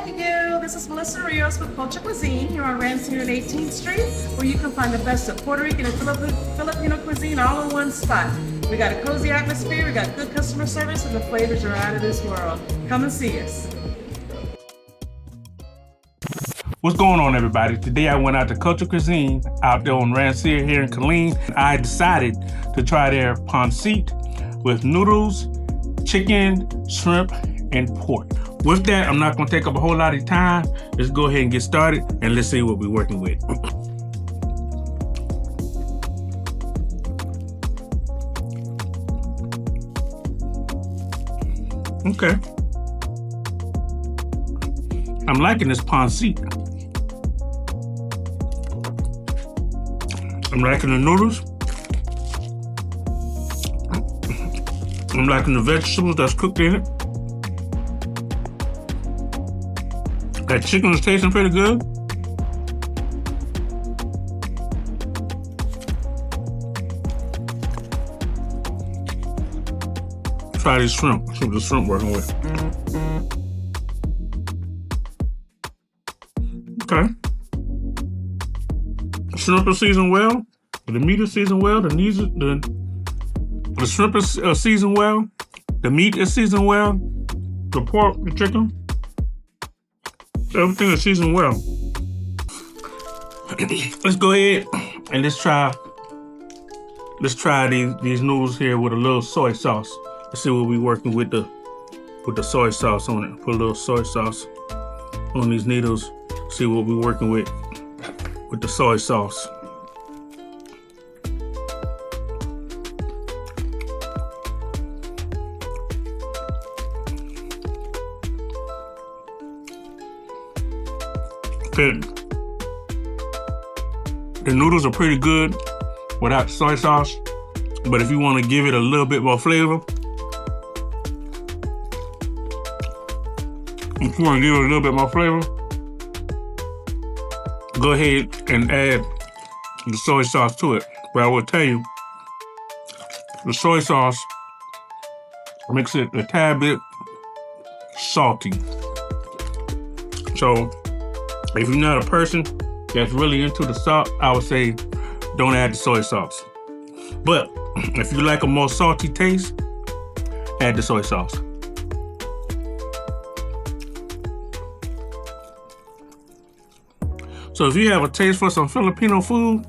Thank you. This is Melissa Rios with Culture Cuisine here on Ramsey and 18th Street, where you can find the best of Puerto Rican and Filipino cuisine all in one spot. We got a cozy atmosphere, we got good customer service, and the flavors are out of this world. Come and see us. What's going on, everybody? Today I went out to Culture Cuisine out there on Ramsey here in Killeen. I decided to try their pancit with noodles, chicken, shrimp, and pork. With that, I'm not gonna take up a whole lot of time. Let's go ahead and get started and let's see what we're working with. Okay. I'm liking this pancit. I'm liking the noodles. I'm liking the vegetables that's cooked in it. That chicken is tasting pretty good. Try these shrimp. See what the shrimp working with. Okay. The shrimp is seasoned well. The meat is seasoned well. The shrimp is seasoned well. The meat is seasoned well. The pork, the chicken. Everything is seasoned well. Let's go ahead and let's try these noodles here with a little soy sauce. Let's see what we're working with the soy sauce on it. Put a little soy sauce on these noodles. See what we're working with the soy sauce. Okay. The noodles are pretty good without soy sauce, but if you want to give it a little bit more flavor, go ahead and add the soy sauce to it. But I will tell you, the soy sauce makes it a tad bit salty. So if you're not a person that's really into the salt, I would say don't add the soy sauce. But if you like a more salty taste, add the soy sauce. So if you have a taste for some Filipino food,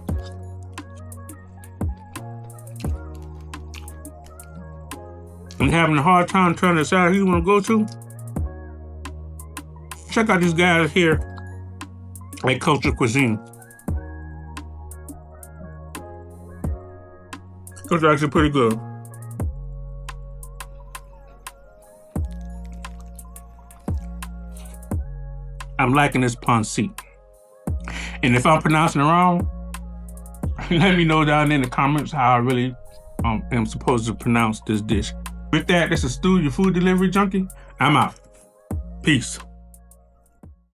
and having a hard time trying to decide who you want to go to, check out these guys here at Culture Cuisine. Those are actually pretty good. I'm liking this pancit. And if I'm pronouncing it wrong, let me know down in the comments how I really am supposed to pronounce this dish. With that, this is Stu, your food delivery junkie. I'm out. Peace.